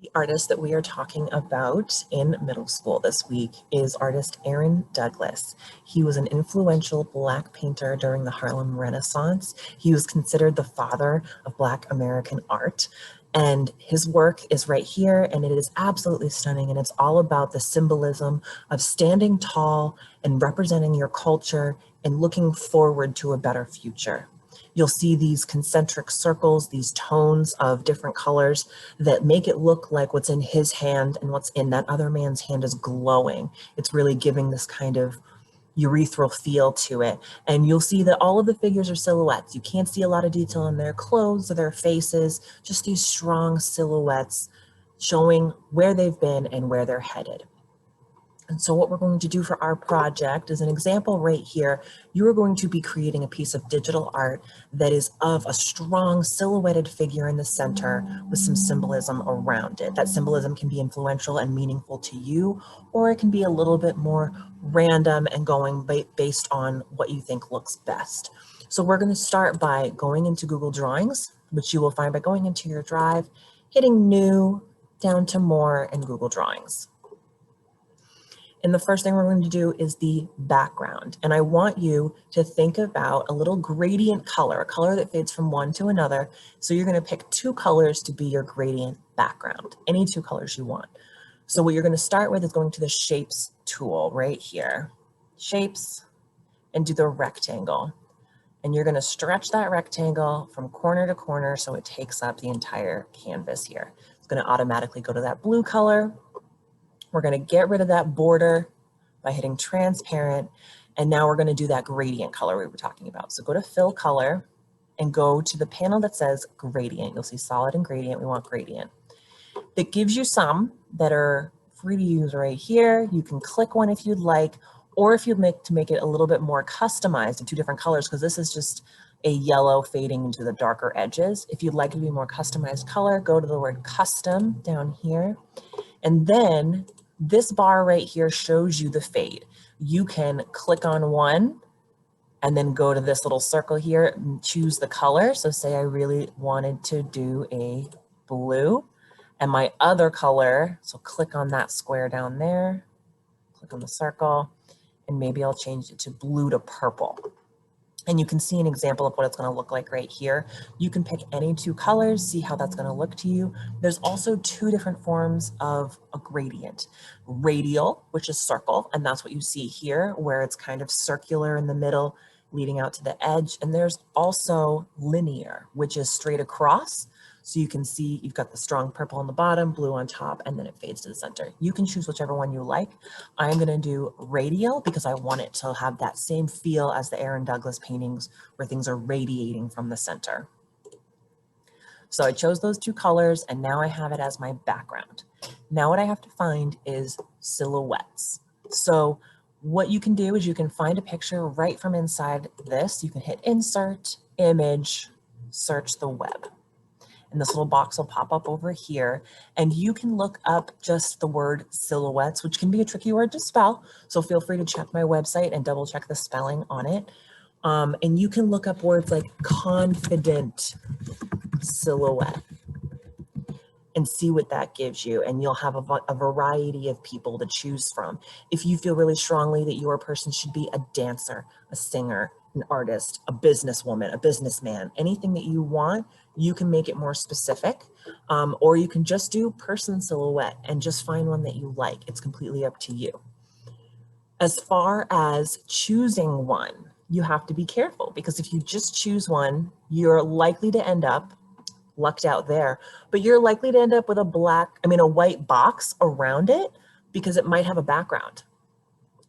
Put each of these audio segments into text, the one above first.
The artist that we are talking about in middle school this week is artist Aaron Douglas. He was an influential Black painter during the Harlem Renaissance. He was considered the father of Black American art. And his work is right here, and it is absolutely stunning. And it's all about the symbolism of standing tall and representing your culture and looking forward to a better future. You'll see these concentric circles, these tones of different colors that make it look like what's in his hand and what's in that other man's hand is glowing. It's really giving this kind of urethral feel to it. And you'll see that all of the figures are silhouettes. You can't see a lot of detail in their clothes or their faces, just these strong silhouettes showing where they've been and where they're headed. And so what we're going to do for our project is an example right here. You are going to be creating a piece of digital art that is of a strong silhouetted figure in the center with some symbolism around it. That symbolism can be influential and meaningful to you, or it can be a little bit more random and going based on what you think looks best. So we're going to start by going into Google Drawings, which you will find by going into your drive, hitting New, down to More, and Google Drawings. And the first thing we're going to do is the background. And I want you to think about a little gradient color, a color that fades from one to another. So you're going to pick two colors to be your gradient background, any two colors you want. So what you're going to start with is going to the Shapes tool right here. Shapes, and do the rectangle. And you're going to stretch that rectangle from corner to corner so it takes up the entire canvas here. It's going to automatically go to that blue color. We're going to get rid of that border by hitting transparent. And now we're going to do that gradient color we were talking about. So go to fill color and go to the panel that says gradient. You'll see solid and gradient. We want gradient. It gives you some that are free to use right here. You can click one if you'd like, or if you'd make to make it a little bit more customized in two different colors, because this is just a yellow fading into the darker edges. If you'd like it to be more customized color, go to the word custom down here. And then this bar right here shows you the fade. You can click on one and then go to this little circle here and choose the color. So say I really wanted to do a blue and my other color, so click on that square down there, click on the circle, and maybe I'll change it to blue to purple. And you can see an example of what it's going to look like right here. You can pick any two colors, see how that's going to look to you. There's also two different forms of a gradient. Radial, which is circle, and that's what you see here, where it's kind of circular in the middle, leading out to the edge. And there's also linear, which is straight across. So you can see you've got the strong purple on the bottom, blue on top, and then it fades to the center. You can choose whichever one you like. I'm going to do radial because I want it to have that same feel as the Aaron Douglas paintings where things are radiating from the center. So I chose those two colors and now I have it as my background. Now what I have to find is silhouettes. So what you can do is you can find a picture right from inside this. You can hit insert, image, search the web. And this little box will pop up over here. And you can look up just the word silhouettes, which can be a tricky word to spell. So feel free to check my website and double check the spelling on it. And you can look up words like confident silhouette and see what that gives you. And you'll have a variety of people to choose from. If you feel really strongly that your person should be a dancer, a singer, an artist, a businesswoman, a businessman, anything that you want, you can make it more specific, or you can just do person silhouette and just find one that you like. It's completely up to you. As far as choosing one, you have to be careful because if you just choose one, you're likely to end up lucked out there, but you're likely to end up with a white box around it because it might have a background.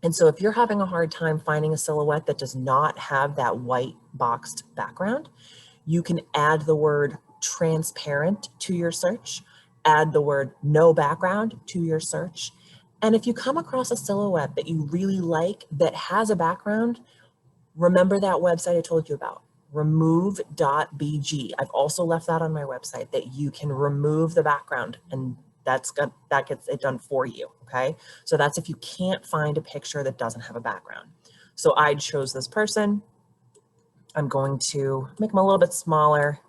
And so if you're having a hard time finding a silhouette that does not have that white boxed background, you can add the word transparent to your search, add the word no background to your search. And if you come across a silhouette that you really like that has a background, remember that website I told you about, remove.bg. I've also left that on my website that you can remove the background and that gets it done for you, okay? So that's if you can't find a picture that doesn't have a background. So I chose this person. I'm going to make them a little bit smaller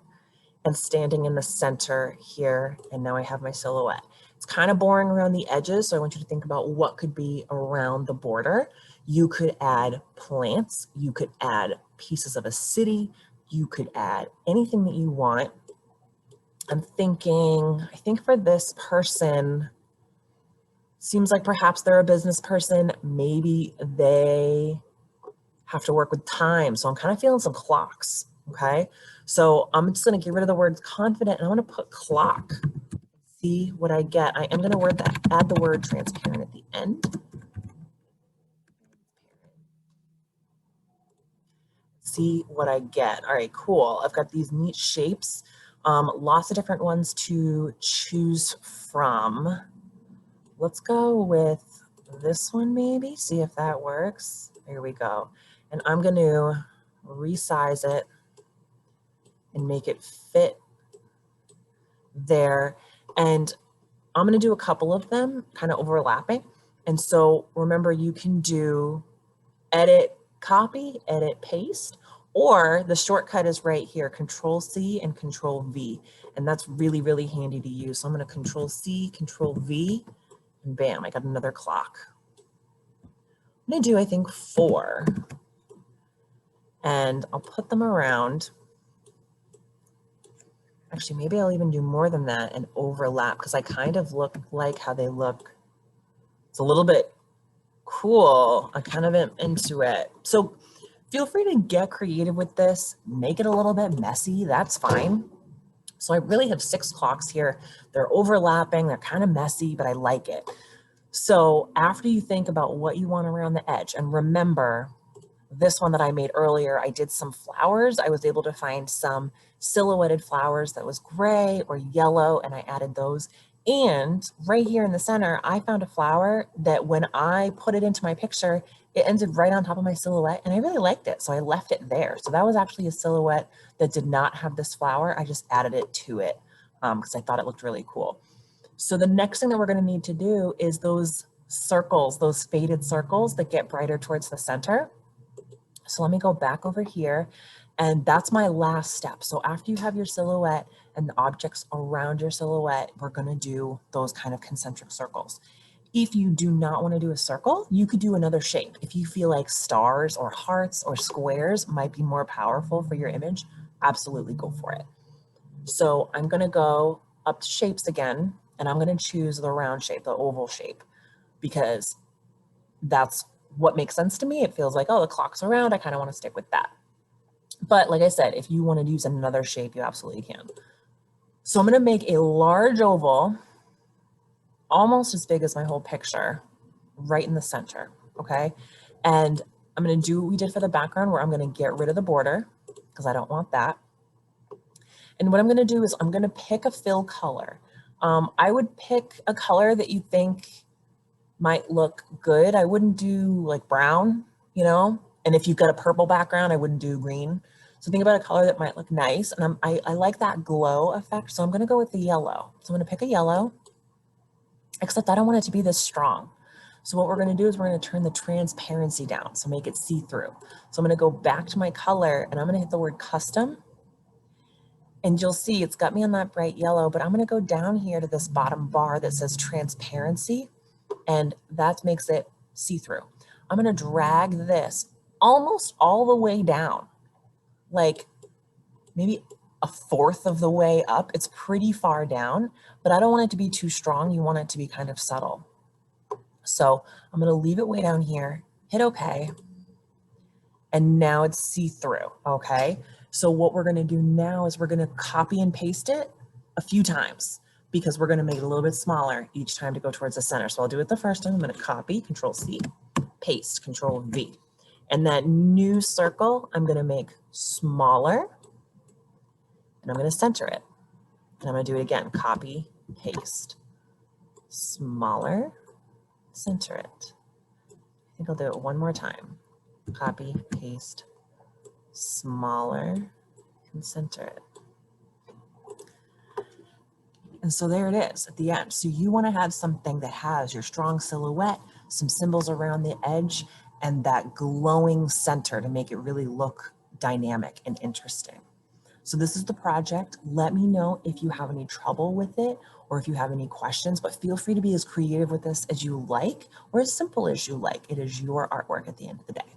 and standing in the center here. And now I have my silhouette. It's kind of boring around the edges, so I want you to think about what could be around the border. You could add plants, you could add pieces of a city, you could add anything that you want. I think for this person, seems like perhaps they're a business person. Maybe they have to work with time. So I'm kind of feeling some clocks, okay? So I'm just gonna get rid of the word confident and I'm gonna put clock. See what I get. I am gonna add the word transparent at the end. See what I get. All right, cool. I've got these neat shapes, lots of different ones to choose from. Let's go with this one maybe, see if that works. Here we go. And I'm going to resize it and make it fit there. And I'm going to do a couple of them kind of overlapping. And so remember, you can do edit, copy, edit, paste, or the shortcut is right here, Control C and Control V. And that's really, really handy to use. So I'm going to Control C, Control V, and bam, I got another clock. I'm going to do, I think, 4. And I'll put them around. Actually, maybe I'll even do more than that and overlap because I kind of look like how they look. It's a little bit cool. I kind of am into it. So feel free to get creative with this. Make it a little bit messy. That's fine. So I really have 6 clocks here. They're overlapping. They're kind of messy, but I like it. So after you think about what you want around the edge, and remember, this one that I made earlier, I did some flowers. I was able to find some silhouetted flowers that was gray or yellow, and I added those. And right here in the center, I found a flower that when I put it into my picture, it ended right on top of my silhouette, and I really liked it, so I left it there. So that was actually a silhouette that did not have this flower. I just added it to it because I thought it looked really cool. So the next thing that we're going to need to do is those circles, those faded circles that get brighter towards the center. So let me go back over here, and that's my last step. So after you have your silhouette and the objects around your silhouette, we're going to do those kind of concentric circles. If you do not want to do a circle, you could do another shape. If you feel like stars or hearts or squares might be more powerful for your image, absolutely go for it. So I'm going to go up to shapes again, and I'm going to choose the round shape, the oval shape, because that's what makes sense to me. It feels like, oh, the clock's around. I kind of want to stick with that. But like I said, if you want to use another shape, you absolutely can. So I'm going to make a large oval, almost as big as my whole picture, right in the center, okay? And I'm going to do what we did for the background, where I'm going to get rid of the border because I don't want that. And what I'm going to do is I'm going to pick a fill color. I would pick a color that you think might look good. I wouldn't do like brown, you know, and if you've got a purple background, I wouldn't do green. So think about a color that might look nice. And I like that glow effect. So I'm going to go with the yellow. So I'm going to pick a yellow, except I don't want it to be this strong. So what we're going to do is we're going to turn the transparency down. So make it see-through. So I'm going to go back to my color and I'm going to hit the word custom. And you'll see it's got me on that bright yellow, but I'm going to go down here to this bottom bar that says transparency. And that makes it see-through. I'm going to drag this almost all the way down, like maybe a fourth of the way up. It's pretty far down, but I don't want it to be too strong. You want it to be kind of subtle. So I'm going to leave it way down here, hit OK, and now it's see-through, okay? So what we're going to do now is we're going to copy and paste it a few times, because we're going to make it a little bit smaller each time to go towards the center. So I'll do it the first time. I'm going to copy, Control C, paste, Control V. And that new circle, I'm going to make smaller, and I'm going to center it. And I'm going to do it again, copy, paste, smaller, center it. I think I'll do it one more time. Copy, paste, smaller, and center it. And so there it is at the end. So you want to have something that has your strong silhouette, some symbols around the edge, and that glowing center to make it really look dynamic and interesting. So this is the project. Let me know if you have any trouble with it or if you have any questions, but feel free to be as creative with this as you like or as simple as you like. It is your artwork at the end of the day.